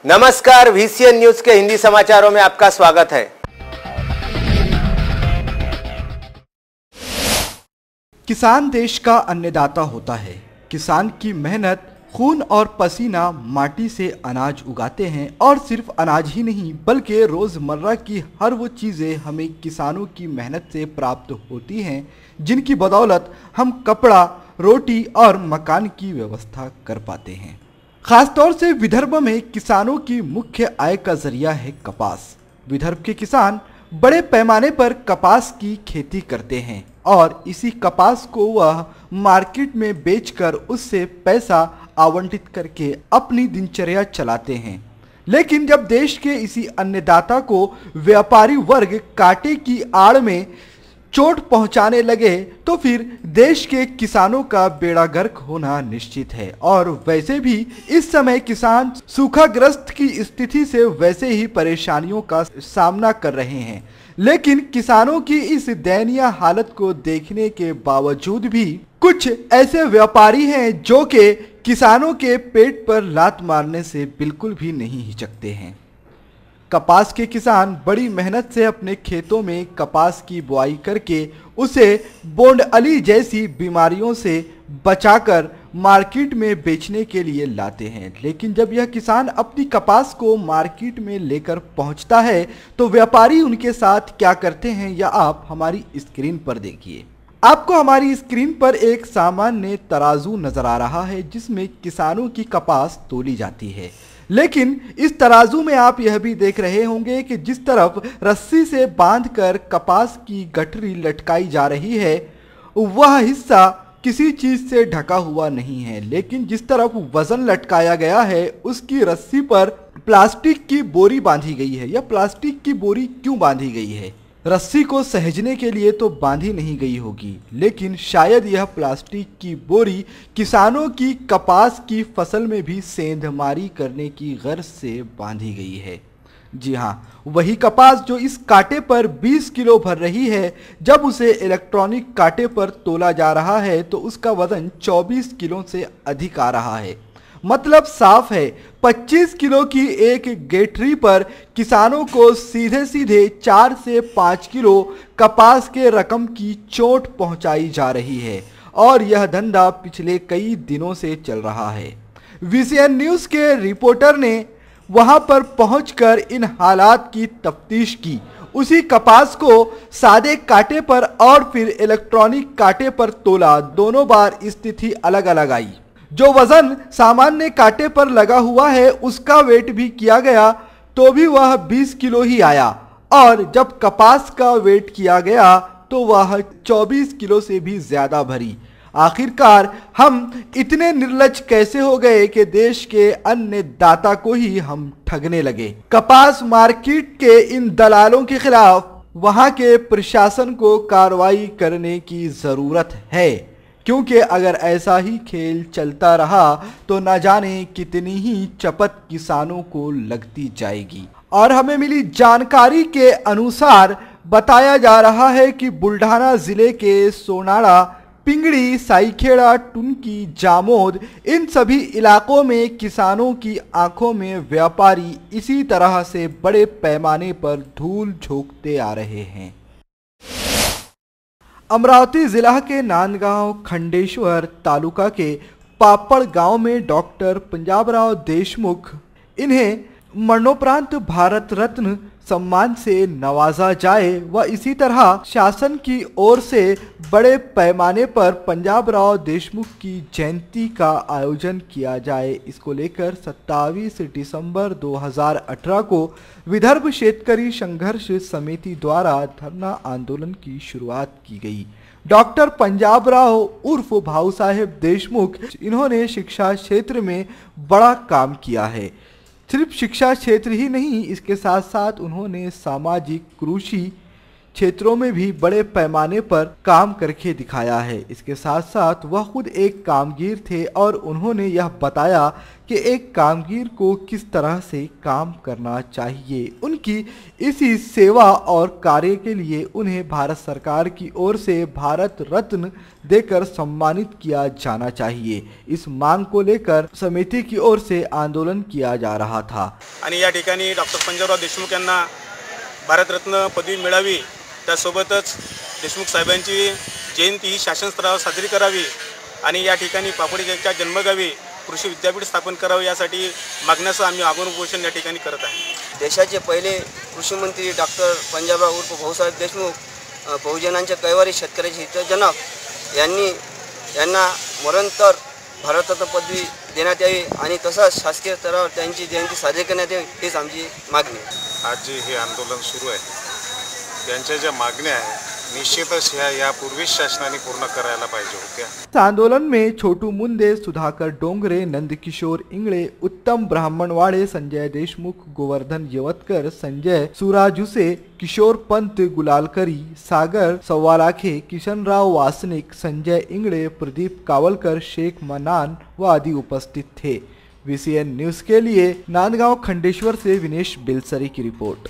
नमस्कार, VCN news के हिंदी समाचारों में आपका स्वागत है। किसान देश का अन्नदाता होता है। किसान की मेहनत, खून और पसीना माटी से अनाज उगाते हैं और सिर्फ अनाज ही नहीं बल्कि रोजमर्रा की हर वो चीजें हमें किसानों की मेहनत से प्राप्त होती हैं, जिनकी बदौलत हम कपड़ा, रोटी और मकान की व्यवस्था कर पाते हैं। खासतौर से विदर्भ में किसानों की मुख्य आय का जरिया है कपास। विदर्भ के किसान बड़े पैमाने पर कपास की खेती करते हैं और इसी कपास को वह मार्केट में बेचकर उससे पैसा आवंटित करके अपनी दिनचर्या चलाते हैं। लेकिन जब देश के इसी अन्नदाता को व्यापारी वर्ग कांटे की आड़ में चोट पहुंचाने लगे तो फिर देश के किसानों का बेड़ा गर्क होना निश्चित है। और वैसे भी इस समय किसान सूखाग्रस्त की स्थिति से वैसे ही परेशानियों का सामना कर रहे हैं। लेकिन किसानों की इस दयनीय हालत को देखने के बावजूद भी कुछ ऐसे व्यापारी हैं जो कि किसानों के पेट पर लात मारने से बिल्कुल भी नहीं हिचकते हैं। कपास के किसान बड़ी मेहनत से अपने खेतों में कपास की बुआई करके उसे बोंडअली जैसी बीमारियों से बचाकर मार्केट में बेचने के लिए लाते हैं। लेकिन जब यह किसान अपनी कपास को मार्केट में लेकर पहुंचता है तो व्यापारी उनके साथ क्या करते हैं यह आप हमारी स्क्रीन पर देखिए। आपको हमारी स्क्रीन पर एक सामान्य तराजू नजर आ रहा है जिसमें किसानों की कपास तोली जाती है। लेकिन इस तराजू में आप यह भी देख रहे होंगे कि जिस तरफ रस्सी से बांधकर कपास की गठरी लटकाई जा रही है वह हिस्सा किसी चीज से ढका हुआ नहीं है, लेकिन जिस तरफ वजन लटकाया गया है उसकी रस्सी पर प्लास्टिक की बोरी बांधी गई है। यह प्लास्टिक की बोरी क्यों बांधी गई है? रस्सी को सहेजने के लिए तो बांधी नहीं गई होगी, लेकिन शायद यह प्लास्टिक की बोरी किसानों की कपास की फसल में भी सेंधमारी करने की गर्ज से बांधी गई है। जी हाँ, वही कपास जो इस कांटे पर 20 किलो भर रही है, जब उसे इलेक्ट्रॉनिक कांटे पर तोला जा रहा है तो उसका वजन 24 किलो से अधिक आ रहा है। मतलब साफ है 25 किलो की एक गेठरी पर किसानों को सीधे सीधे 4 से 5 किलो कपास के रकम की चोट पहुंचाई जा रही है और यह धंधा पिछले कई दिनों से चल रहा है। VCN न्यूज के रिपोर्टर ने वहां पर पहुंचकर इन हालात की तफ्तीश की। उसी कपास को सादे कांटे पर और फिर इलेक्ट्रॉनिक कांटे पर तोला। दोनों बार स्थिति अलग अलग आई। जो वजन सामान्य कांटे पर लगा हुआ है उसका वेट भी किया गया तो भी वह 20 किलो ही आया और जब कपास का वेट किया गया तो वह 24 किलो से भी ज्यादा भरी। आखिरकार हम इतने निर्लज कैसे हो गए कि देश के अन्नदाता को ही हम ठगने लगे। कपास मार्केट के इन दलालों के खिलाफ वहां के प्रशासन को कार्रवाई करने की जरूरत है, क्योंकि अगर ऐसा ही खेल चलता रहा तो न जाने कितनी ही चपत किसानों को लगती जाएगी। और हमें मिली जानकारी के अनुसार बताया जा रहा है कि बुल्ढाना जिले के सोनाड़ा, पिंगड़ी, साईखेड़ा, टुनकी, जामोद इन सभी इलाकों में किसानों की आंखों में व्यापारी इसी तरह से बड़े पैमाने पर धूल झोंकते आ रहे हैं। अमरावती जिला के नांदगांव खंडेश्वर तालुका के पापड़ गांव में डॉक्टर पंजाबराव देशमुख इन्हें मरणोपरांत भारत रत्न सम्मान से नवाजा जाए व इसी तरह शासन की ओर से बड़े पैमाने पर पंजाबराव देशमुख की जयंती का आयोजन किया जाए। इसको लेकर 27 दिसंबर 2018 को विदर्भ शेतकरी संघर्ष समिति द्वारा धरना आंदोलन की शुरुआत की गई। डॉक्टर पंजाबराव उर्फ भाऊ साहेब देशमुख इन्होंने शिक्षा क्षेत्र में बड़ा काम किया है। सिर्फ शिक्षा क्षेत्र ही नहीं, इसके साथ साथ उन्होंने सामाजिक, कृषि, क्षेत्रों में भी बड़े पैमाने पर काम करके दिखाया है। इसके साथ साथ वह खुद एक कामगीर थे और उन्होंने यह बताया कि एक कामगीर को किस तरह से काम करना चाहिए। उनकी इसी सेवा और कार्य के लिए उन्हें भारत सरकार की ओर से भारत रत्न देकर सम्मानित किया जाना चाहिए। इस मांग को लेकर समिति की ओर से आंदोलन किया जा रहा था। आणि या ठिकाणी डॉक्टर पंजाबराव देशमुख यांना भारतरत्न पदवी मिळावी, त्यासोबतच देशमुख साहेबांची जयंती ही शासन स्तरावर साजरी करावी आणि या ठिकाणी पापडीच्या जन्मगावी कृषी विद्यापीठ स्थापन करावे यासाठी मागण्याचं आम्ही आगमन उपोषण या ठिकाणी करत आहे। देशाचे पहिले कृषी मंत्री डॉक्टर पंजाबराव उर्फ भाऊसाहेब देशमुख बहुजनांचे कैवारी शेतकऱ्याचे हितजनक यांना मरणोत्तर भारतरत्न पदवी देण्यात यावी आणि तसंच शासकीय स्तरावर त्यांची जयंती साजरी करण्यात यावी हीच आमची मागणी आहे। आज जे हे आंदोलन सुरू आहे त्यांच्या ज्या मागण्या आहेत निश्चितच यापूर्वीच शासनाने पूर्ण करायला पाहिजे होत्या। इस आंदोलन में छोटू मुंडे, सुधाकर डोंगरे, नंदकिशोर इंगळे, उत्तम ब्राह्मणवाड़े, संजय देशमुख, गोवर्धन यवतकर, संजय सुराजुसे, किशोर पंत गुलालकरी, सागर सवालाखे, किशनराव वासनिक, संजय इंगळे, प्रदीप कावलकर, शेख मनान व आदि उपस्थित थे। VCN न्यूज के लिए नांदगांव खंडेश्वर से विनेश बिलसरी की रिपोर्ट।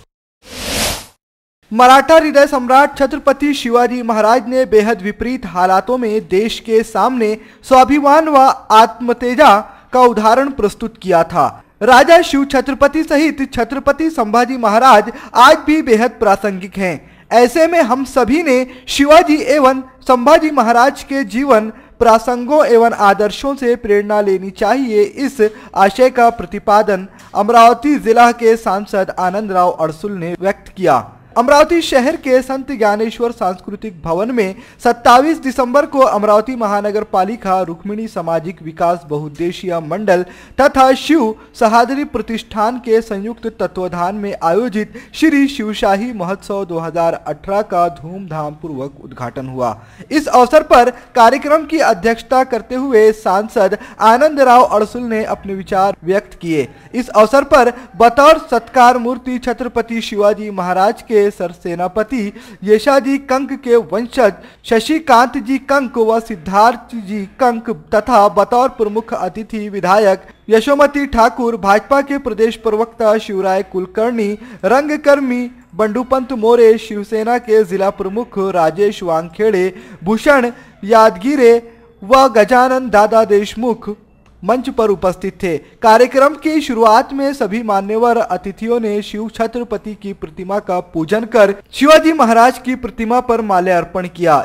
मराठा हृदय सम्राट छत्रपति शिवाजी महाराज ने बेहद विपरीत हालातों में देश के सामने स्वाभिमान व आत्मतेजा का उदाहरण प्रस्तुत किया था। राजा शिव छत्रपति सहित छत्रपति संभाजी महाराज आज भी बेहद प्रासंगिक हैं। ऐसे में हम सभी ने शिवाजी एवं संभाजी महाराज के जीवन प्रसंगों एवं आदर्शों से प्रेरणा लेनी चाहिए। इस आशय का प्रतिपादन अमरावती जिला के सांसद आनंदराव अड़सुल ने व्यक्त किया। अमरावती शहर के संत ज्ञानेश्वर सांस्कृतिक भवन में 27 दिसंबर को अमरावती महानगर पालिका रुक्मिणी सामाजिक विकास बहुउद्देशीय मंडल तथा शिव सहादरी प्रतिष्ठान के संयुक्त तत्वाधान में आयोजित श्री शिवशाही महोत्सव 2018 का धूमधाम पूर्वक उद्घाटन हुआ। इस अवसर पर कार्यक्रम की अध्यक्षता करते हुए सांसद आनंदराव अड़सुल ने अपने विचार व्यक्त किए। इस अवसर पर बतौर सत्कार मूर्ति छत्रपति शिवाजी महाराज के सरसेनापति यशाजी कंक के वंशज शशिकांत जी कंक व सिद्धार्थ जी कंक तथा बतौर प्रमुख अतिथि विधायक यशोमती ठाकुर, भाजपा के प्रदेश प्रवक्ता शिवराय कुलकर्णी, रंगकर्मी बंडूपंत मोरे, शिवसेना के जिला प्रमुख राजेश वानखेड़े, भूषण यादगिरे व गजानन दादा देशमुख मंच पर उपस्थित थे। कार्यक्रम की शुरुआत में सभी मान्यवर अतिथियों ने शिव छत्रपति की प्रतिमा का पूजन कर शिवाजी महाराज की प्रतिमा पर माल्यार्पण किया।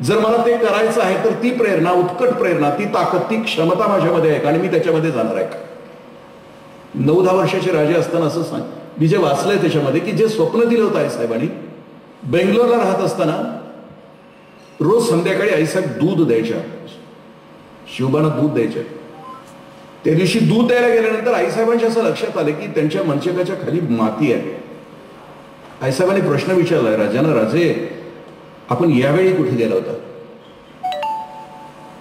जर मला ते करायचं आहे तर ती प्रेरणा, उत्कट प्रेरणा, ती ताकद, ती क्षमता माझ्यामध्ये आहे आणि मी त्याच्यामध्ये जाणार आहे। 9-10 वर्षाचे राजे असताना असं सांग मी जे वाचलंय त्याच्यामध्ये की जे स्वप्न दिलं होतं आईसाहेबांनी बेंगलोरला राहत असताना रोज संध्याकाळी आईसाहेब दूध द्यायच्या, शिवबांना दूध द्यायचे। त्या दिवशी दूध द्यायला गेल्यानंतर आईसाहेबांच्या असं लक्षात आलं की त्यांच्या मनचेकाच्या खाली माती आहे। आईसाहेबांनी प्रश्न विचारलाय राजांना, राजे आपण यावेळी कुठे गेला होता?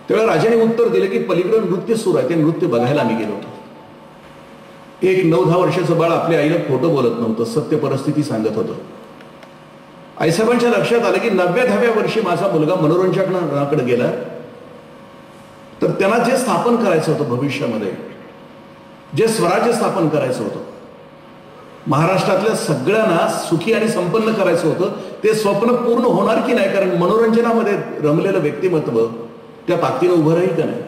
तेव्हा राजाने उत्तर दिले की पलीकडे नृत्य सुरू आहे, ते नृत्य बघायला आम्ही गेलो होतो। एक 9-10 वर्षाचं बाळ आपल्या आईला खोटं बोलत नव्हतं, सत्य परिस्थिती सांगत होतं। आईसाहेबांच्या लक्षात आलं की 90-10व्या वर्षी माझा मुलगा मनोरंजनाकडे गेला तर त्यांना जे स्थापन करायचं होतं भविष्यामध्ये, जे स्वराज्य स्थापन करायचं होतं, महाराष्ट्रातल्या सगळ्यांना सुखी आणि संपन्न करायचं होतं, ते स्वप्न पूर्ण होणार की नाही? कारण मनोरंजनामध्ये रमलेलं व्यक्तिमत्व त्या ताकदीने उभं राहील का नाही?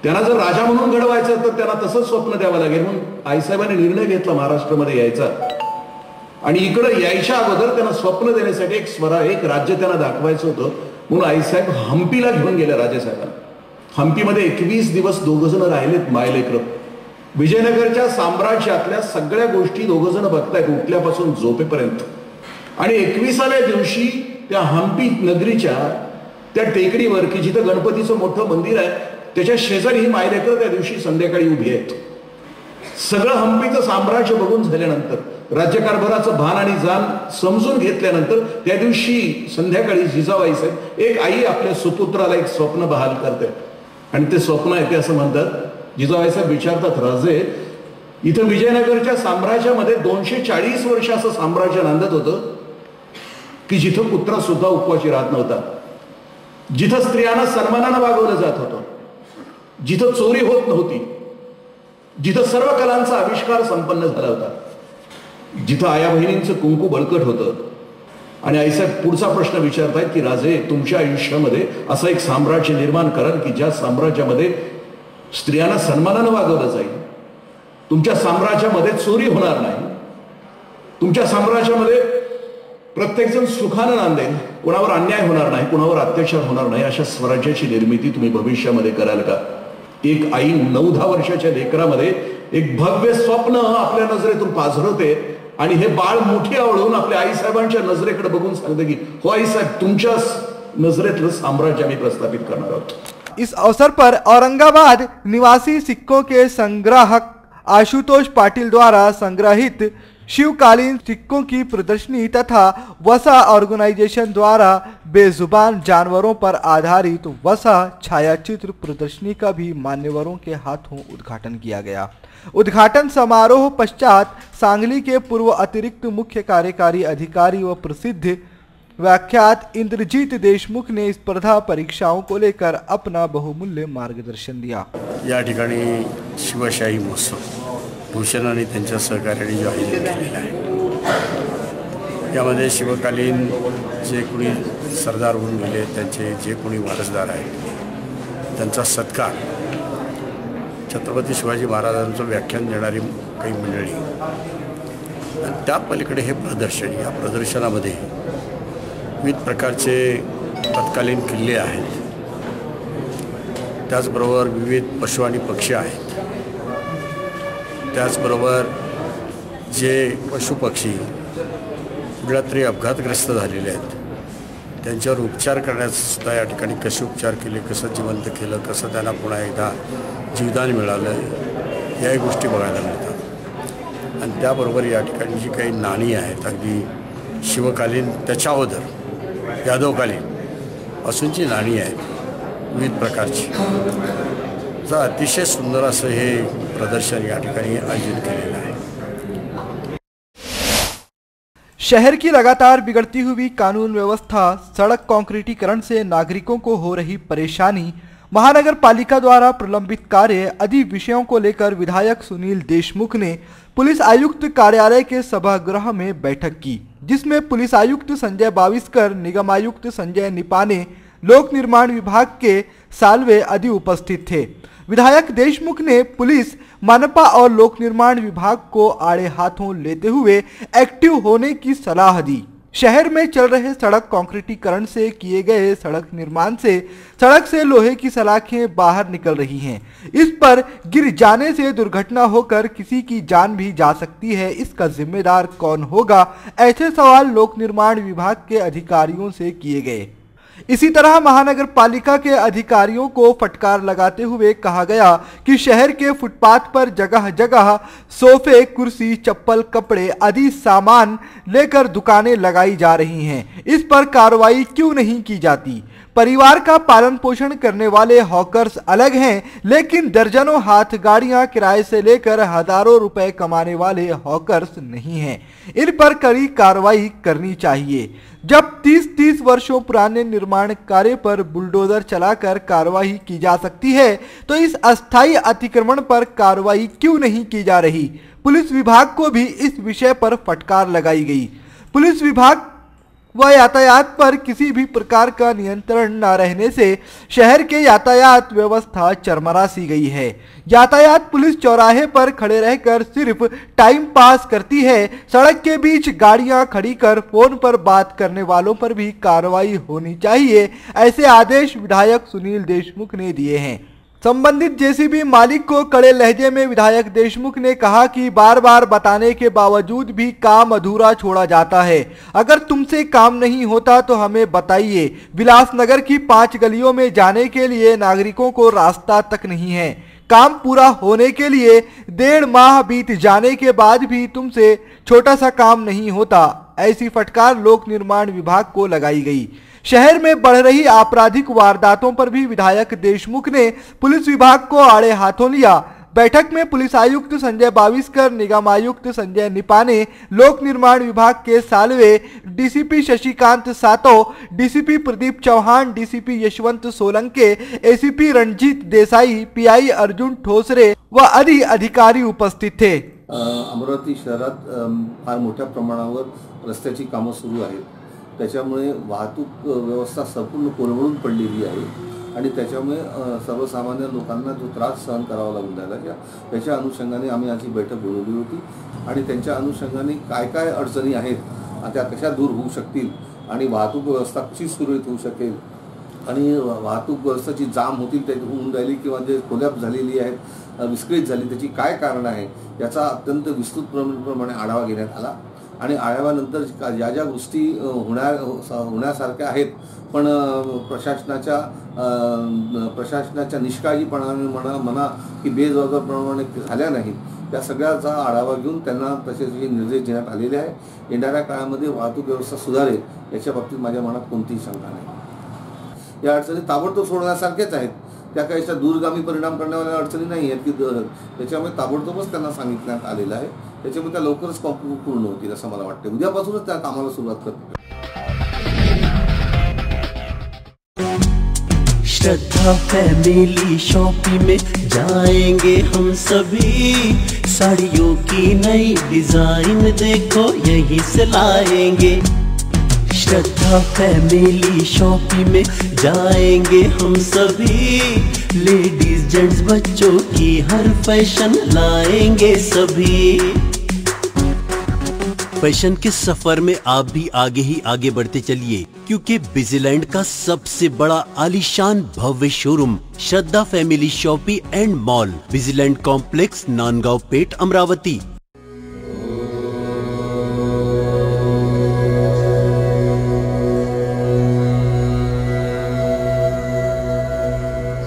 त्यांना जर राजा म्हणून घडवायचं तर त्यांना तसंच स्वप्न द्यावं लागेल। म्हणून आईसाहेबांनी निर्णय घेतला महाराष्ट्रामध्ये यायचा आणि इकडे यायच्या अगोदर त्यांना स्वप्न देण्यासाठी एक राज्य त्यांना दाखवायचं होतं। म्हणून आईसाहेब हम्पीला घेऊन गेले राजेसाहेबांना। हम्पीमध्ये 21 दिवस दोघजण राहिलेत मायलेकर। विजयनगरच्या साम्राज्यातल्या सगळ्या गोष्टी दोघजण बघतायत उठल्यापासून झोपेपर्यंत। आणि 21व्या दिवशी त्या हम्पी नगरीच्या त्या टेकडीवर की जिथं गणपतीचं मोठं मंदिर आहे त्याच्या शेजारी ही मायलेकर त्या दिवशी संध्याकाळी उभी आहेत। सगळं हम्पीचं साम्राज्य बघून झाल्यानंतर राज्यकारभाराचं भान आणि जाण समजून घेतल्यानंतर त्या दिवशी संध्याकाळी जिजाबाई साहेब एक आई आपल्या सुपुत्राला एक स्वप्न बहाल करते आणि ते स्वप्न आहे ते असं म्हणतात, जिजाबाई साहेब विचारतात, राजे इथं विजयनगरच्या साम्राज्यामध्ये 240 वर्ष असं साम्राज्य नांदत होतं की जिथं कुत्रा सुद्धा उपवाशी राहत नव्हता, जिथं स्त्रियांना सन्मानानं वागवलं जात होतं, जिथं चोरी होत नव्हती, जिथं सर्व कलांचा आविष्कार संपन्न झाला होता, जिथं आया बहिणींचं कुंकू बळकट होतं. आणि आईसाहेब पुढचा प्रश्न विचारतायत की राजे, तुमच्या आयुष्यामध्ये असं एक साम्राज्य निर्माण कराल की ज्या साम्राज्यामध्ये स्त्रियांना सन्मानानं वागवलं जाईल, तुमच्या साम्राज्यामध्ये चोरी होणार नाही, तुमच्या साम्राज्यामध्ये प्रत्येकजण सुखानं नांदेल, कोणावर अन्याय होणार नाही, कोणावर अत्याचार होणार नाही, अशा स्वराज्याची निर्मिती तुम्ही भविष्यामध्ये कराल का? एक आई 9-10 वर्षाच्या लेकरामध्ये एक भव्य स्वप्न आपल्या नजरेतून पाझरवते आणि हे बाळ मोठी आवळून आपल्या आईसाहेबांच्या नजरेकडे बघून सांगते की हो आईसाहेब, तुमच्या नजरेतलं साम्राज्य आम्ही प्रस्थापित करणार आहोत. इस अवसर पर औरंगाबाद निवासी सिक्कों के संग्राहक आशुतोष पाटिल द्वारा संग्रहित शिवकालीन सिक्कों की प्रदर्शनी तथा वसा ऑर्गेनाइजेशन द्वारा बेजुबान जानवरों पर आधारित वसा छायाचित्र प्रदर्शनी का भी मान्यवरों के हाथों उद्घाटन किया गया. उद्घाटन समारोह पश्चात सांगली के पूर्व अतिरिक्त मुख्य कार्यकारी अधिकारी व प्रसिद्ध व्याख्यात इंद्रजीत देशमुख ने स्पर्धा परीक्षाओं को लेकर अपना बहुमूल्य मार्गदर्शन दिया. या ठिकाणी शिवशाही महोत्सव भूषण आणि त्यांच्या सहकार्याने जो आयोजन केलेला आहे, यामध्ये शिवकालीन जे कोणी सरदार होऊन गेले, त्यांचे जे कोणी वारसदार आहेत, त्यांचा सत्कार, छत्रपती शिवाजी महाराजांचं व्याख्यान देणारी काही मंडळी, आणि त्या पलीकडे हे प्रदर्शन. या प्रदर्शनामध्ये विविध प्रकारचे तत्कालीन किल्ले आहेत, त्याचबरोबर विविध पशु आणि पक्षी आहेत, त्याचबरोबर जे पशुपक्षी कुठल्या तरी अपघातग्रस्त झालेले आहेत, त्यांच्यावर उपचार करण्याचं सुद्धा या ठिकाणी कसे उपचार केले, कसं जिवंत केलं, कसं त्यांना पुन्हा एकदा जीवदान मिळालं, याही गोष्टी बघायला मिळतात. आणि त्याबरोबर या ठिकाणी जी काही नाणी आहेत, अगदी शिवकालीन त्याच्या अगोदर यादवकालीन पासूनची नाणी आहेत विविध प्रकारची, अतिशय सुंदर असं हे प्रदर्शन या ठिकाणी आयोजित केलेलं आहे. शहर की लगातार बिगड़ती हुई कानून व्यवस्था, सड़क कंक्रीटीकरण से नागरिकों को हो रही परेशानी, महानगर पालिका द्वारा प्रलंबित कार्य आदि विषयों को लेकर विधायक सुनील देशमुख ने पुलिस आयुक्त कार्यालय के सभागृह में बैठक की, जिसमें पुलिस आयुक्त संजय बाविस्कर, निगम आयुक्त संजय निपाने, लोक निर्माण विभाग के साल्वे आदि उपस्थित थे. विधायक देशमुख ने पुलिस, मनपा और लोक निर्माण विभाग को आड़े हाथों लेते हुए एक्टिव होने की सलाह दी. शहर में चल रहे सड़क कंक्रीटीकरण से किए गए सड़क निर्माण से सड़क से लोहे की सलाखें बाहर निकल रही हैं. इस पर गिर जाने से दुर्घटना होकर किसी की जान भी जा सकती है. इसका जिम्मेदार कौन होगा? ऐसे सवाल लोक निर्माण विभाग के अधिकारियों से किए गए. इसी तरह महानगर पालिका के अधिकारियों को फटकार लगाते हुए कहा गया कि शहर के फुटपाथ पर जगह जगह सोफे, कुर्सी, चप्पल, कपड़े आदि सामान लेकर दुकानें लगाई जा रही हैं. इस पर कार्रवाई क्यों नहीं की जाती? परिवार का पालन पोषण करने वाले हॉकर्स अलग हैं, लेकिन दर्जनों हाथ गाड़ियां किराए से लेकर हजारों रुपए कमाने वाले हॉकर्स नहीं हैं. इन पर कड़ी कार्रवाई करनी चाहिए. जब 30-30 वर्षों पुराने निर्माण कार्य पर बुलडोजर चलाकर कार्रवाई की जा सकती है, तो इस अस्थायी अतिक्रमण पर कार्रवाई क्यों नहीं की जा रही? पुलिस विभाग को भी इस विषय पर फटकार लगाई गई. पुलिस विभाग व यातायात पर किसी भी प्रकार का नियंत्रण न रहने से शहर के यातायात व्यवस्था चरमरा सी गई है. यातायात पुलिस चौराहे पर खड़े रहकर सिर्फ टाइम पास करती है. सड़क के बीच गाड़ियां खड़ी कर फोन पर बात करने वालों पर भी कार्रवाई होनी चाहिए. ऐसे आदेश विधायक सुनील देशमुख ने दिए हैं. संबंधित जेसीबी मालिक को कड़े लहजे में विधायक देशमुख ने कहा कि बार बार बताने के बावजूद भी काम अधूरा छोड़ा जाता है. अगर तुमसे काम नहीं होता तो हमें बताइए. विलासनगर की 5 गलियों में जाने के लिए नागरिकों को रास्ता तक नहीं है. काम पूरा होने के लिए 1.5 माह बीत जाने के बाद भी तुमसे छोटा सा काम नहीं होता. ऐसी फटकार लोक निर्माण विभाग को लगाई गई. शहर में बढ़ रही आपराधिक वारदातों पर भी विधायक देशमुख ने पुलिस विभाग को आड़े हाथों लिया. बैठक में पुलिस आयुक्त संजय बाविस्कर, निगम आयुक्त संजय निपाने, लोक निर्माण विभाग के Salve, DCP Shashikant Sato, DCP Pradeep Chauhan, DCP Yashwant Solanke, ACP Ranjit Desai, PI Arjun Thosare व अधिकारी उपस्थित थे। अमरावती शहरात फार मोठ्या प्रमाणावर रस्त्याची कामं सुरू आहेत। त्याच्यामुळे वाहतूक व्यवस्था संपूर्ण कोलमडून पडलेली आहे आणि त्याच्यामुळे सर्वसामान्य लोकांना जो त्रास सहन करावा लागून राहिला त्याच्या अनुषंगाने आम्ही आज ही बैठक बोलवली होती आणि त्यांच्या अनुषंगाने काय काय अडचणी आहेत त्या कशा दूर होऊ शकतील आणि वाहतूक व्यवस्था कशी सुरळीत होऊ शकेल आणि वाहतूक व्यवस्था जी जाम होतील त्या होऊन राहिली किंवा जे कोलॅप्स झालेली आहेत, विस्कळीत झाली, त्याची काय कारण आहे याचा अत्यंत विस्तृतप्रमाणे आढावा घेण्यात आला आणि आढाव्यानंतर ज्या ज्या गोष्टी होण्यासारख्या आहेत पण प्रशासनाच्या निष्काळजीपणाने म्हणा की बेजबाबदारपणाने झाल्या नाहीत, त्या सगळ्याचा आढावा घेऊन त्यांना तसे निर्देश देण्यात आलेले आहे। येणाऱ्या काळामध्ये वाहतूक व्यवस्था सुधारेल याच्या बाबतीत माझ्या मनात कोणतीही शंका नाही। या अडचणी ताबडतोब सोडण्यासारख्याच आहेत, त्या काही दूरगामी परिणाम करण्यावाल्या अडचणी नाही आहेत की त्याच्यामुळे ताबडतोबच त्यांना सांगितण्यात आलेलं आहे, त्याच्यामुळे त्या लवकरच पूर्ण होतील असं मला वाटतं। उद्यापासूनच त्या कामाला सुरुवात करतील। श्रद्धा फैमिली शॉपिंग में जाएंगे हम सभी, साड़ियों की नई डिजाइन देखो यहीं से लाएंगे। श्रद्धा फैमिली शॉपिंग में जाएंगे हम सभी, लेडीज जेंट्स बच्चों की हर फैशन लाएंगे सभी। फैशन के सफर में आप भी आगे ही आगे बढ़ते चलिए, क्योंकि बिजीलैंड का सबसे बड़ा आलीशान भव्य showroom Shraddha family shopping and mall, Bizilland complex, Nandgaon Peth, Amravati.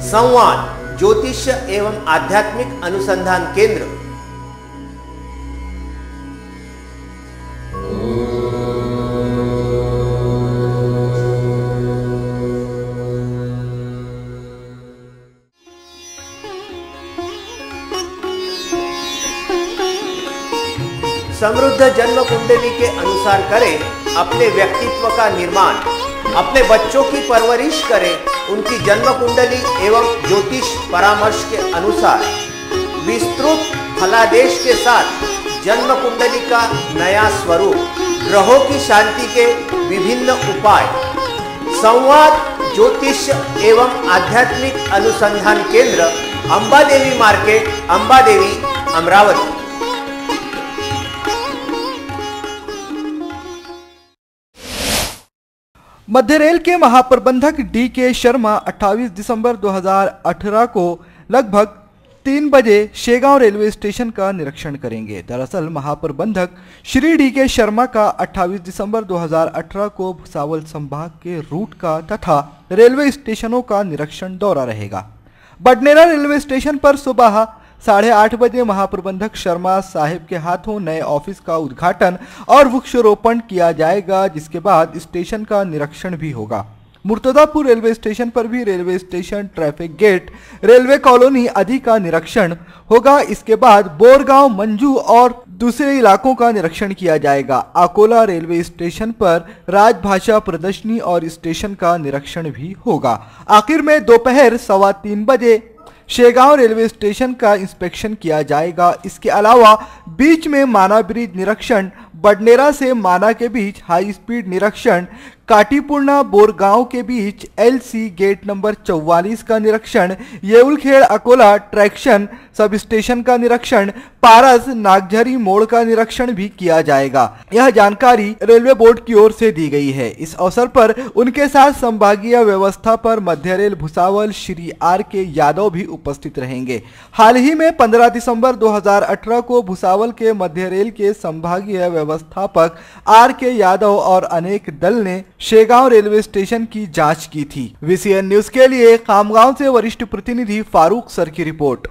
संवाद ज्योतिष एवं आध्यात्मिक अनुसंधान केंद्र। समृद्ध जन्म कुंडली के अनुसार करें अपने व्यक्तित्व का निर्माण, अपने बच्चों की परवरिश करें उनकी जन्म कुंडली एवं ज्योतिष परामर्श के अनुसार। विस्तृत फलादेश के साथ जन्म कुंडली का नया स्वरूप, ग्रहों की शांति के विभिन्न उपाय। संवाद ज्योतिष एवं आध्यात्मिक अनुसंधान केंद्र, अंबादेवी मार्केट, अंबादेवी, अमरावती। मध्य रेल के महाप्रबंधक डी.के. शर्मा 28 दिसंबर 2018 को लगभग 3 बजे शेगांव रेलवे स्टेशन का निरीक्षण करेंगे। दरअसल महाप्रबंधक श्री डी.के. शर्मा का 28 दिसंबर 2018 को भुसावल संभाग के रूट का तथा रेलवे स्टेशनों का निरीक्षण दौरा रहेगा। बडनेरा रेलवे स्टेशन पर सुबह 8:30 बजे महाप्रबंधक शर्मा साहिब के हाथों नए ऑफिस का उद्घाटन और वृक्षारोपण किया जाएगा, जिसके बाद स्टेशन का निरीक्षण भी होगा। मुर्तजापुर रेलवे स्टेशन पर भी railway station, traffic gate, railway colony आदि का निरीक्षण होगा। इसके बाद बोरगांव, मंजू और दूसरे इलाकों का निरीक्षण किया जाएगा। अकोला रेलवे स्टेशन पर राजभाषा प्रदर्शनी और स्टेशन का निरीक्षण भी होगा। आखिर में दोपहर 3:15 बजे शेगांव रेलवे स्टेशन का इंस्पेक्शन किया जाएगा। इसके अलावा बीच में माना ब्रिज निरीक्षण, बडनेरा से माना के बीच हाई स्पीड निरीक्षण, काटीपुर्णा बोरगांव के बीच एलसी गेट नंबर 44 का निरीक्षण, येउलखेड़ अकोला ट्रैक्शन सब स्टेशन का निरीक्षण, पारस नागझरी मोड़ का निरीक्षण भी किया जाएगा। यह जानकारी रेलवे बोर्ड की ओर से दी गई है। इस अवसर पर उनके साथ संभागीय व्यवस्था पर मध्य रेल भुसावल श्री आर.के. यादव भी उपस्थित रहेंगे। हाल ही में 15 दिसंबर 2018 को भुसावल के मध्य रेल के संभागीय व्यवस्थापक आर.के. यादव और अनेक दल ने शेगांव रेलवे स्टेशन की जांच की थी। VCN न्यूज के लिए खामगांव से वरिष्ठ प्रतिनिधि फारूक सर की रिपोर्ट।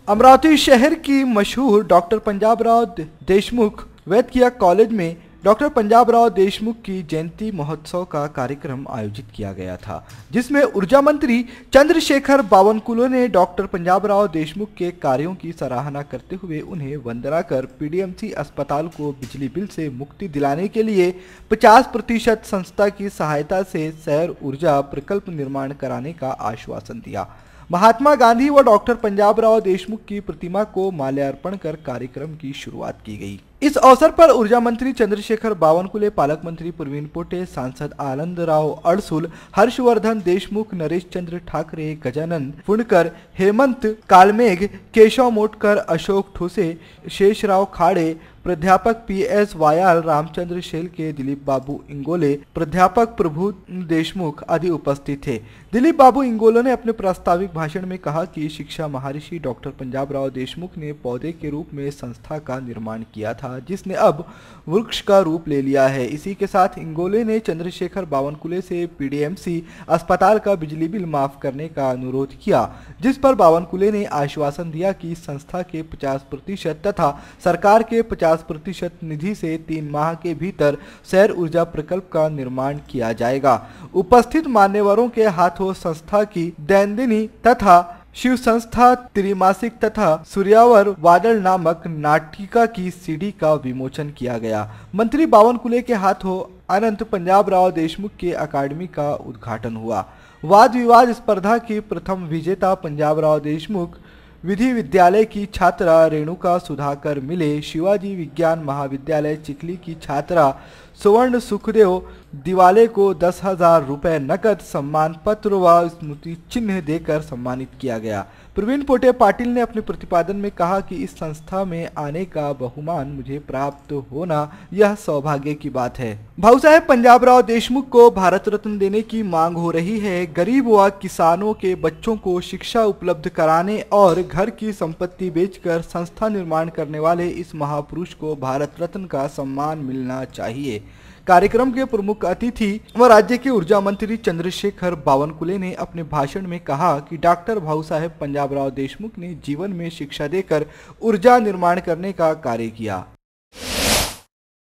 अमरावती शहर की मशहूर डॉक्टर पंजाबराव देशमुख वैद्यकीय कॉलेज में डॉक्टर पंजाबराव देशमुख की जयंती महोत्सव का कार्यक्रम आयोजित किया गया था, जिसमें ऊर्जा मंत्री चंद्रशेखर बावनकुले ने डॉक्टर पंजाबराव देशमुख के कार्यों की सराहना करते हुए उन्हें वंदना कर पीडीएमसी अस्पताल को बिजली बिल से मुक्ति दिलाने के लिए 50% संस्था की सहायता से सौर ऊर्जा प्रकल्प निर्माण कराने का आश्वासन दिया। महात्मा गांधी व डॉक्टर पंजाबराव देशमुख की प्रतिमा को माल्यार्पण कर कार्यक्रम की शुरुआत की गई। इस अवसर पर ऊर्जा मंत्री चंद्रशेखर बावनकुले, पालक मंत्री प्रवीण पोटे, सांसद आनंदराव अडसूल, हर्षवर्धन देशमुख, नरेश चंद्र ठाकरे, गजानन फुंडकर, हेमंत कालमेघ, केशव मोटकर, अशोक ठोसे, शेषराव खाड़े, प्राध्यापक पीएस वायाल, रामचंद्र शेलके, दिलीप बाबू इंगोले, प्राध्यापक प्रभु देशमुख आदि उपस्थित थे। दिलीप बाबू इंगोले ने अपने प्रास्ताविक भाषण में कहा कि शिक्षा महर्षि डॉक्टर पंजाबराव देशमुख ने पौधे के रूप में संस्था का निर्माण किया था, जिसने अब वृक्ष का रूप ले लिया है। इसी के साथ इंगोले ने चंद्रशेखर बावनकुले से पीडीएमसी अस्पताल का बिजली बिल माफ करने का अनुरोध किया, जिस पर बावनकुले ने आश्वासन दिया कि संस्था के 50% तथा सरकार के 50% निधि से 3 माह के भीतर सौर ऊर्जा प्रकल्प का निर्माण किया जाएगा। उपस्थित मान्यवरों के हाथों संस्था की दैनंदिनी तथा शिव संस्था त्रिमासिक तथा सूर्यावर वादल नामक नाटिका की सीडी का विमोचन किया गया। मंत्री बावनकुले के हाथों अनंत पंजाबराव देशमुख के अकादमी का उद्घाटन हुआ। वाद विवाद स्पर्धा की प्रथम विजेता पंजाबराव देशमुख विधि विद्यालय की छात्रा रेणुका सुधाकर मिले, शिवाजी विज्ञान महाविद्यालय चिखली की छात्रा सुवर्ण सुखदेव दिवाले को 10,000 रुपए नकद, सम्मान पत्र व स्मृति चिन्ह देकर सम्मानित किया गया। प्रवीण पोटे पाटिल ने अपने प्रतिपादन में कहा कि इस संस्था में आने का बहुमान मुझे प्राप्त होना यह सौभाग्य की बात है। भाऊ साहेब पंजाबराव देशमुख को भारत रत्न देने की मांग हो रही है। गरीब व किसानों के बच्चों को शिक्षा उपलब्ध कराने और घर की संपत्ति बेचकर संस्था निर्माण करने वाले इस महापुरुष को भारत रत्न का सम्मान मिलना चाहिए। कार्यक्रम के प्रमुख अतिथि व राज्य के ऊर्जा मंत्री चंद्रशेखर बावनकुले ने अपने भाषण में कहा कि डॉक्टर भाऊ साहेब पंजाबराव देशमुख ने जीवन में शिक्षा देकर ऊर्जा निर्माण करने का कार्य किया।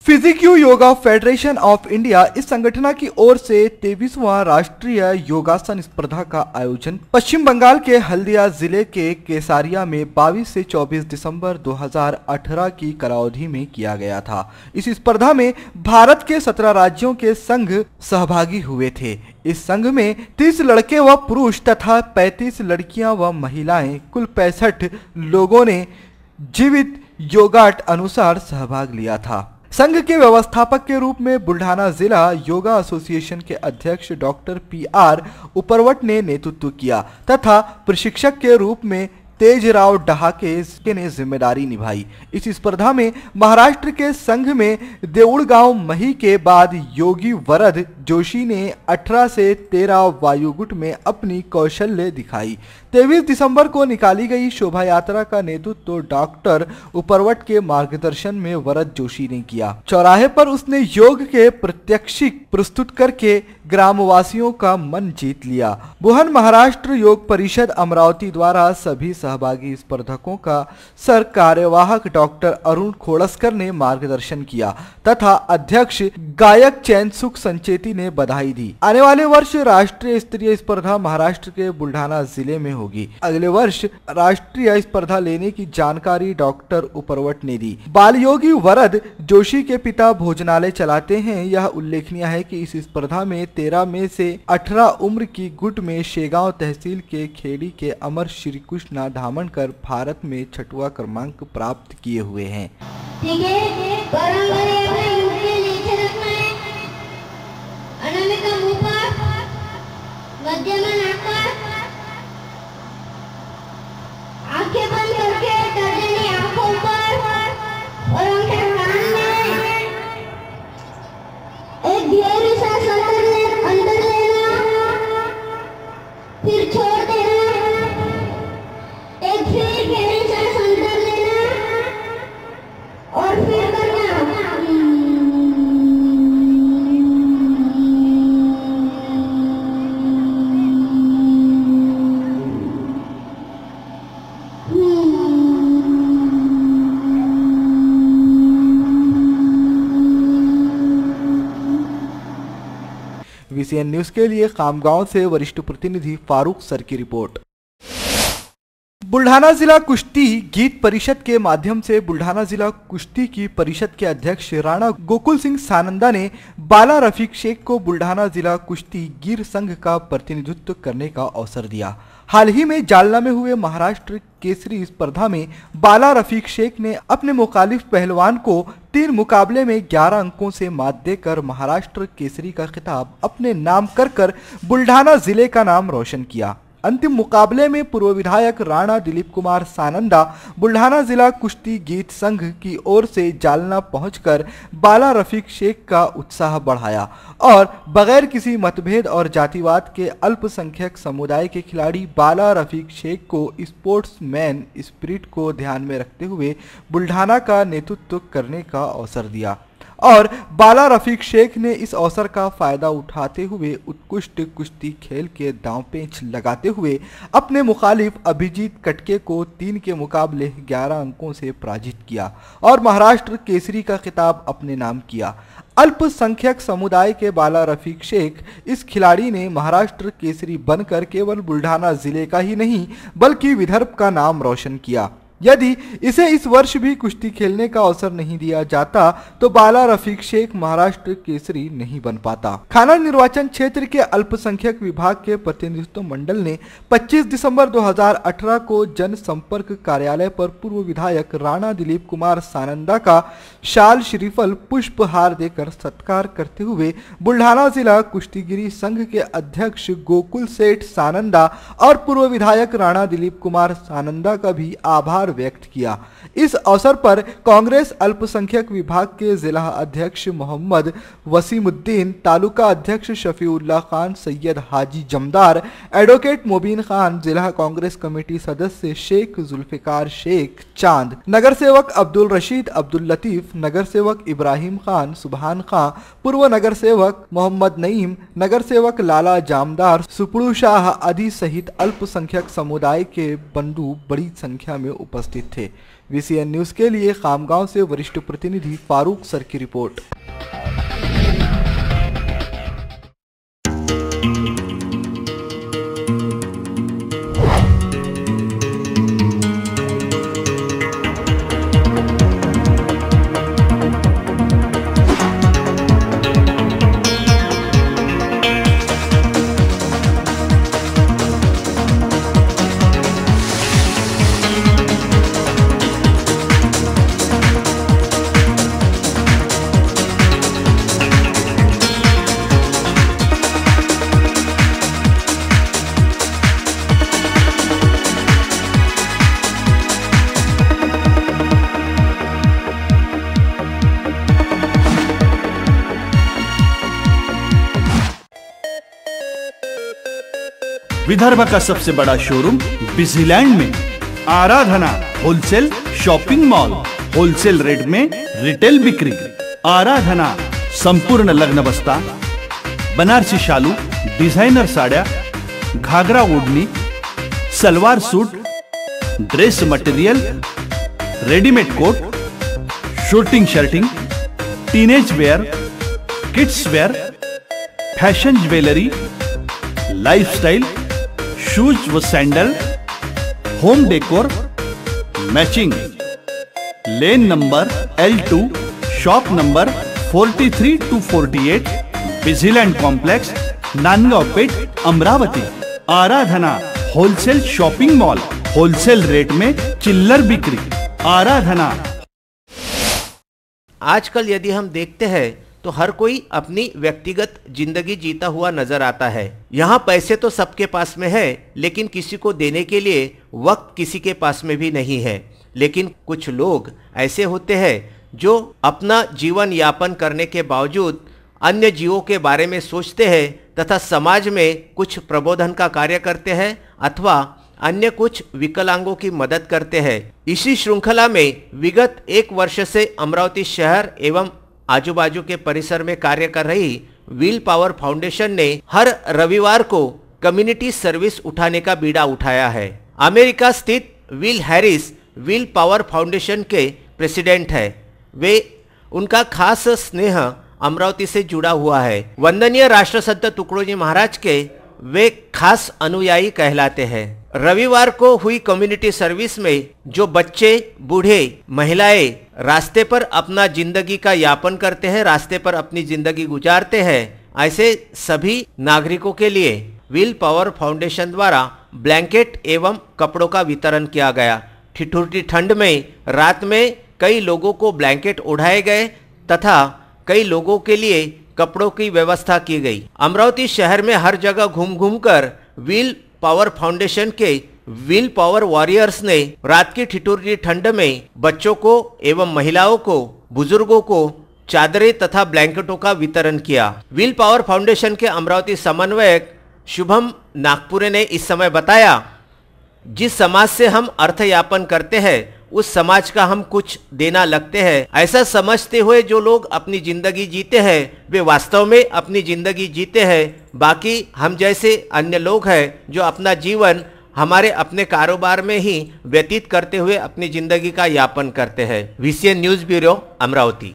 फिजिक्यू योगा फेडरेशन ऑफ इंडिया इस संगठन की ओर से 23वां राष्ट्रीय योगासन स्पर्धा का आयोजन पश्चिम बंगाल के हल्दिया जिले के केसारिया में 22 से 24 दिसंबर 2018 की कालावधि में किया गया था। इस स्पर्धा में भारत के 17 राज्यों के संघ सहभागी हुए थे। इस संघ में 30 लड़के व पुरुष तथा 35 लड़कियां व महिलाएं कुल 65 लोगों ने जीवित योगाट अनुसार सहभाग लिया था। संघ के व्यवस्थापक के रूप में बुल्ढाना जिला योगा एसोसिएशन के अध्यक्ष डॉक्टर PR उपरवट ने नेतृत्व किया तथा प्रशिक्षक के रूप में तेजराव डहाके ने जिम्मेदारी निभाई। इस स्पर्धा में महाराष्ट्र के संघ में देऊळगांव मही के बाद योगी वरद जोशी ने 18 से 13 वायुगुट में अपनी कौशल्य दिखाई। 23 दिसंबर को निकाली गई शोभा यात्रा का नेतृत्व डॉक्टर उपरवट के मार्गदर्शन में वरद जोशी ने किया। चौराहे पर उसने योग के प्रत्यक्षिक प्रस्तुत करके ग्रामवासियों का मन जीत लिया। बुहन महाराष्ट्र योग परिषद अमरावती द्वारा सभी सहभागी स्पर्धकों का सर कार्यवाहक डॉक्टर अरुण खोड़सकर ने मार्गदर्शन किया तथा अध्यक्ष गायक चैन सुख संचेती ने बधाई दी। आने वाले वर्ष राष्ट्रीय स्तरीय स्पर्धा महाराष्ट्र के बुल्ढाना जिले में होगी। अगले वर्ष राष्ट्रीय स्पर्धा लेने की जानकारी डॉक्टर उपरवट ने दी। बाल योगी वरद जोशी के पिता भोजनालय चलाते हैं। यह उल्लेखनीय है कि इस स्पर्धा में 13 में से 18 उम्र की गुट में शेगांव तहसील के खेड़ी के अमर श्री कृष्णा धामनकर भारत में 6वां क्रमांक प्राप्त किए हुए हैं। आंखें बंद करके तर्जनी आंखों पर और उनके कान में एक गहरी सांस अंदर लेना, फिर छोड़ देना, एक फिर गहरी सांस अंदर लेना और फिर करना। VCN न्यूज के लिए खामगांव से वरिष्ठ प्रतिनिधि फारूक सर की रिपोर्ट। बुल्ढाना जिला कुश्ती गीत परिषद के माध्यम से बुल्ढाना जिला कुश्ती की परिषद के अध्यक्ष राणा गोकुल सिंह सानंदा ने बाला रफीक शेख को बुल्ढाना जिला कुश्ती गिर संघ का प्रतिनिधित्व करने का अवसर दिया। हाल ही में जालना में हुए महाराष्ट्र केसरी स्पर्धा में बाला रफीक शेख ने अपने मुखालिफ पहलवान को 3 मुकाबले में 11 अंकों से मात देकर महाराष्ट्र केसरी का खिताब अपने नाम कर बुल्ढाना जिले का नाम रोशन किया। अंतिम मुकाबले में पूर्व विधायक राणा दिलीप कुमार सानंदा बुल्ढाना जिला कुश्ती गीत संघ की ओर से जालना पहुंचकर बाला रफीक शेख का उत्साह बढ़ाया और बगैर किसी मतभेद और जातिवाद के अल्पसंख्यक समुदाय के खिलाड़ी बाला रफीक शेख को स्पोर्ट्समैन स्पिरिट को ध्यान में रखते हुए बुल्ढाना का नेतृत्व करने का अवसर दिया और बाला रफीक शेख ने इस अवसर का फायदा उठाते हुए उत्कृष्ट कुश्ती खेल के दांवपेच लगाते हुए अपने मुखालिफ अभिजीत कटके को 3 के मुकाबले 11 अंकों से पराजित किया और महाराष्ट्र केसरी का खिताब अपने नाम किया। अल्पसंख्यक समुदाय के बाला रफीक शेख इस खिलाड़ी ने महाराष्ट्र केसरी बनकर केवल बुल्ढाना जिले का ही नहीं बल्कि विदर्भ का नाम रोशन किया। यदि इसे इस वर्ष भी कुश्ती खेलने का अवसर नहीं दिया जाता तो बाला रफीक शेख महाराष्ट्र केसरी नहीं बन पाता। खाना निर्वाचन क्षेत्र के अल्पसंख्यक विभाग के प्रतिनिधित्व मंडल ने 25 दिसंबर 2018 को जनसंपर्क कार्यालय पर पूर्व विधायक राणा दिलीप कुमार सानंदा का शाल श्रीफल पुष्पहार देकर सत्कार करते हुए बुल्ढाना जिला कुश्तीगिरी संघ के अध्यक्ष गोकुल सेठ सानंदा और पूर्व विधायक राणा दिलीप कुमार सानंदा का भी आभार व्यक्त किया। इस अवसर पर कांग्रेस अल्पसंख्यक विभाग के जिला अध्यक्ष मोहम्मद वसीमुद्दीन, तालुका अध्यक्ष शफीउल्लाह खान, सैयद हाजी जमदार, एडवोकेट मुबीन खान, जिला कांग्रेस कमेटी सदस्य शेख जुल्फिकार शेख चांद, नगर सेवक अब्दुल रशीद, अब्दुल लतीफ, नगर सेवक इब्राहिम खान, सुबहान खां, पूर्व नगर सेवक मोहम्मद नईम, नगर सेवक लाला जामदार, सुपड़ू शाह आदि सहित अल्पसंख्यक समुदाय के बंधु बड़ी संख्या में उपस्थित थे। VCN न्यूज के लिए खामगांव से वरिष्ठ प्रतिनिधि फारूक सर की रिपोर्ट। विदर्भ का सबसे बड़ा शोरूम बिजीलैंड में Aradhana wholesale shopping mall, wholesale rate में रिटेल बिक्री। आराधना संपूर्ण लग्न बस्ता, बनारसी शालू, डिझायनर साड्या, ghagra odhni, salwar suit, dress material, readymade coat, shooting shirting, teenage wear, kids wear, fashion jewellery, lifestyle, shoes व sandal, home decor, matching. Lane number L2, shop number 43 to 48, Bizilland complex, Nandgaon Peth, Amravati. Aradhana wholesale shopping mall, wholesale rate में चिल्लर बिक्री। आराधना। आजकल यदि हम देखते हैं तो हर कोई अपनी व्यक्तिगत जिंदगी जीता हुआ नजर आता है। यहाँ पैसे तो सबके पास में है, लेकिन किसी को देने के लिए वक्त किसी के पास में भी नहीं है। लेकिन कुछ लोग ऐसे होते हैं जो अपना जीवन यापन करने के बावजूद अन्य जीवों के बारे में सोचते हैं तथा समाज में कुछ प्रबोधन का कार्य करते हैं अथवा अन्य कुछ विकलांगों की मदद करते हैं। इसी श्रृंखला में विगत 1 वर्ष से अमरावती शहर एवं आजू-बाजू के परिसर में कार्य कर रही व्हील पावर फाउंडेशन ने हर रविवार को कम्युनिटी सर्विस उठाने का बीड़ा उठाया है। अमेरिका स्थित will Harris wheel power foundation के प्रेसिडेंट है। वे उनका खास स्नेह अमरावती से जुड़ा हुआ है। वंदनीय राष्ट्रसंत तुकडोजी महाराज के वे खास अनुयायी कहलाते हैं। रविवार को हुई कम्युनिटी सर्विस में जो बच्चे, बूढ़े, महिलाएं रास्ते पर अपना जिंदगी का यापन करते हैं, रास्ते पर अपनी जिंदगी गुजारते हैं, ऐसे सभी नागरिकों के लिए व्हील पावर फाउंडेशन द्वारा ब्लैंकेट एवं कपड़ों का वितरण किया गया। ठिठुरती ठंड में रात में कई लोगों को ब्लैंकेट ओढ़ाए गए तथा कई लोगों के लिए कपड़ों की व्यवस्था की गई। अमरावती शहर में हर जगह घूम घूम कर व्हील पावर फाउंडेशन के व्हील पावर वॉरियर्स ने रात की ठिठुरती ठंड में बच्चों को एवं महिलाओं को, बुजुर्गों को चादरें तथा ब्लैंकेटों का वितरण किया। व्हील पावर फाउंडेशन के अमरावती समन्वयक शुभम नागपुरे ने इस समय बताया, जिस समाज से हम अर्थयापन करते हैं उस समाज का हम कुछ देना लगते हैं। ऐसा समझते हुए जो लोग अपनी जिंदगी जीते हैं वे वास्तव में अपनी जिंदगी जीते हैं। बाकी हम जैसे अन्य लोग हैं जो अपना जीवन हमारे अपने कारोबार में ही व्यतीत करते हुए अपनी जिंदगी का यापन करते हैं। VCN news bureau Amravati.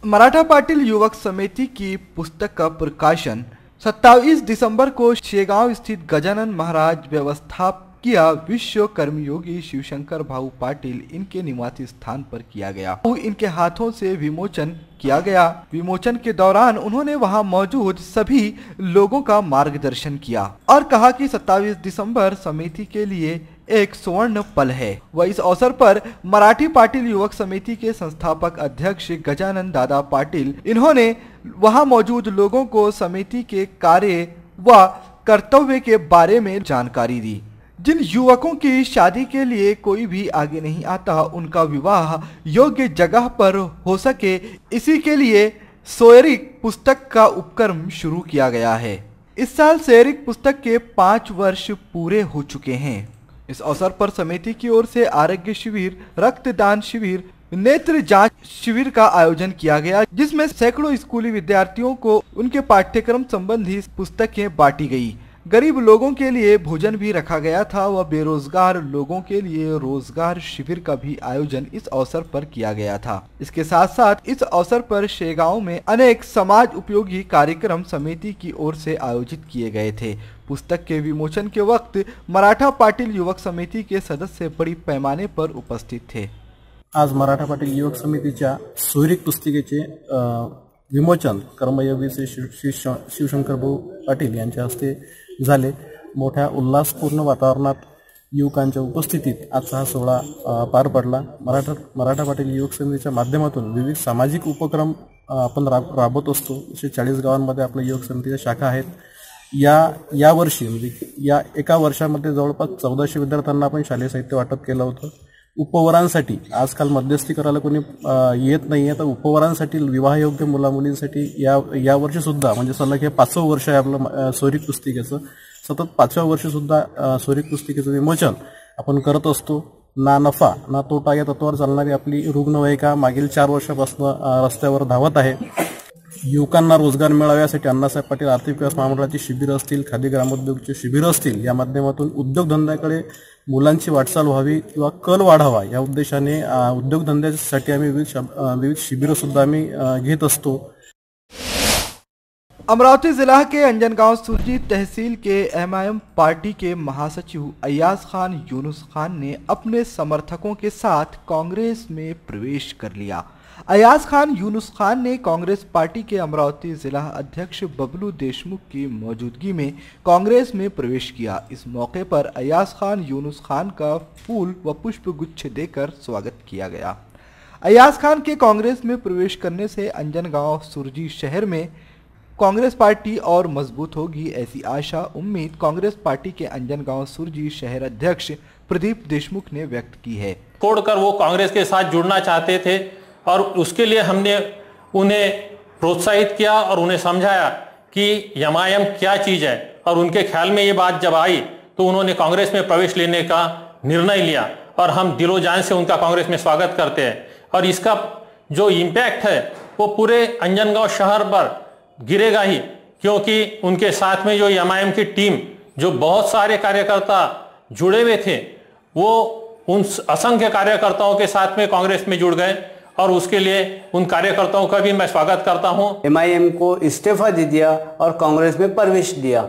Maratha Patil युवक समिति की पुस्तक का प्रकाशन 27 दिसंबर को शेगांव स्थित गजानन महाराज व्यवस्थापकीय विश्व कर्मयोगी शिवशंकर भाऊ पाटिल इनके निवासी स्थान पर किया गया। इनके हाथों से विमोचन किया गया। विमोचन के दौरान उन्होंने वहां मौजूद सभी लोगों का मार्गदर्शन किया और कहा कि 27 दिसंबर समिति के लिए एक स्वर्ण पल है। वह इस अवसर पर मराठी पाटिल युवक समिति के संस्थापक अध्यक्ष गजानन दादा पाटिल इन्होंने वहां मौजूद लोगों को समिति के कार्य व कर्तव्य के बारे में जानकारी दी। जिन युवकों की शादी के लिए कोई भी आगे नहीं आता उनका विवाह योग्य जगह पर हो सके, इसी के लिए सोयरिक पुस्तक का उपक्रम शुरू किया गया है। इस साल सोयरिक पुस्तक के 5 वर्ष पूरे हो चुके हैं। इस अवसर पर समिति की ओर से आरोग्य शिविर, रक्तदान शिविर, नेत्र जांच शिविर का आयोजन किया गया, जिसमें सैकड़ों स्कूली विद्यार्थियों को उनके पाठ्यक्रम संबंधी पुस्तकें बांटी गई। गरीब लोगों के लिए भोजन भी रखा गया था व बेरोजगार लोगों के लिए रोजगार शिविर का भी आयोजन इस अवसर पर किया गया था। इसके साथ साथ इस अवसर पर शेगांव में अनेक समाज उपयोगी कार्यक्रम समिति की ओर से आयोजित किए गए थे। पुस्तक के विमोचन के वक्त मराठा पाटिल युवक समिति के सदस्य बड़ी पैमाने पर उपस्थित थे। आज मराठा पाटिल युवक समितीच्या सोयरिक पुस्तिकेचे विमोचन कर्मयोगी शिवशंकर भाऊ पाटील यांच्या हस्ते झाले। मोठ्या उल्हासपूर्ण वातावरणात युवकांच्या उपस्थितीत आजचा हा सोहळा पार पडला। मराठा पाटील युवक समितीच्या माध्यमातून विविध सामाजिक उपक्रम आपण राबवत असतो। असे 40 गावांमध्ये आपल्या युवक समितीच्या शाखा आहेत। या वर्षी म्हणजे या एका वर्षामध्ये जवळपास 1400 विद्यार्थ्यांना आपण शालेय साहित्य वाटप केलं होतं। उपवरांसाठी आजकाल मध्यस्थी करायला कोणी येत नाही, तर उपवरांसाठी विवाहयोग्य मुलामुलींसाठी या वर्षी सुद्धा म्हणजे सलग हे 5वं वर्ष आहे आपलं सोयरिक पुस्तिकेचं। सतत 5व्या वर्षी सुद्धा सोयरिक पुस्तिकेचं विमोचन आपण करत असतो। ना नफा ना तोटा या तत्वावर चालणारी आपली रुग्णवाहिका मागील 4 वर्षापासून रस्त्यावर धावत आहे। युवकांना रोजगार मिळावा यासाठी अण्णासाहेब पाटील आर्थिक विकास महामंडळाची शिबिरं असतील, खादी ग्रामोद्योगची शिबिरं असतील, या माध्यमातून उद्योगधंद्याकडे मुलांची वाटचाल व्हावी किंवा कल वाढावा या उद्देशाने उद्योगधंद्यासाठी आम्ही विविध शिबिरं सुद्धा आम्ही घेत असतो। अमरावती जिला के अंजनगांव सुरजी तहसील के MIM पार्टी के महासचिव अयाज खान यूनुस खान ने अपने समर्थकों के साथ कांग्रेस में प्रवेश कर लिया। अयाज खान यूनुस खान ने कांग्रेस पार्टी के अमरावती जिला अध्यक्ष बबलू देशमुख की मौजूदगी में कांग्रेस में प्रवेश किया। इस मौके पर अयाज खान यूनुस खान का फूल व पुष्प गुच्छ देकर स्वागत किया गया। अयाज खान के कांग्रेस में प्रवेश करने से अंजनगांव सुरजी शहर में कांग्रेस पार्टी और मजबूत होगी, ऐसी आशा उम्मीद कांग्रेस पार्टी के अंजनगांव सुरजी शहर अध्यक्ष प्रदीप देशमुख ने व्यक्त की है। छोड़कर वो कांग्रेस के साथ जुड़ना चाहते थे और उसके लिए हमने उन्हें प्रोत्साहित किया और उन्हें समझाया कि MIM क्या चीज़ है, और उनके ख्याल में ये बात जब आई तो उन्होंने कांग्रेस में प्रवेश लेने का निर्णय लिया और हम दिलो जान से उनका कांग्रेस में स्वागत करते हैं। और इसका जो इम्पैक्ट है वो पूरे अंजनगांव शहर पर गिरेगा ही, क्योंकि उनके साथ में जो MIM की टीम जो बहुत सारे कार्यकर्ता जुड़े हुए थे वो उन असंख्य कार्यकर्ताओं के साथ में कांग्रेस में जुड़ गए और उसके लिए उन कार्यकर्ताओं का भी मैं स्वागत करता हूं। MIM को इस्तीफा दे दिया और कांग्रेस में प्रवेश दिया।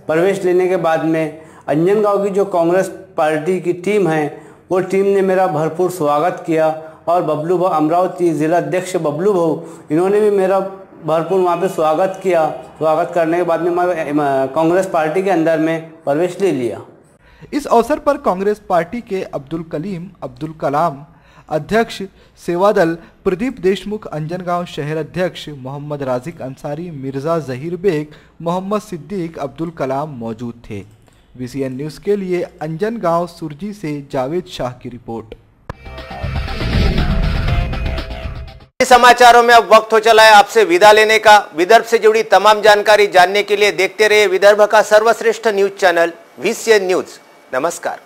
प्रवेश लेने के बाद में अंजनगांव की जो कांग्रेस पार्टी की टीम है वो टीम ने मेरा भरपूर स्वागत किया और बबलू भाऊ, अमरावती जिला अध्यक्ष बबलू भाऊ, इन्होंने भी मेरा भरपूर वहाँ पे स्वागत किया। स्वागत करने के बाद में मैं कांग्रेस पार्टी के अंदर में प्रवेश ले लिया। इस अवसर पर कांग्रेस पार्टी के अब्दुल कलीम, अब्दुल कलाम अध्यक्ष सेवादल, प्रदीप देशमुख अंजनगांव शहर अध्यक्ष, मोहम्मद राजिक अंसारी, मिर्जा जहीर बेग, मोहम्मद सिद्दीक, अब्दुल कलाम मौजूद थे। VCN न्यूज़ के लिए अंजनगांव सुरजी से जावेद शाह की रिपोर्ट। समाचारों में अब वक्त हो चला है आपसे विदा लेने का। विदर्भ से जुड़ी तमाम जानकारी जानने के लिए देखते रहिए विदर्भ का सर्वश्रेष्ठ न्यूज चैनल VCN न्यूज। नमस्कार।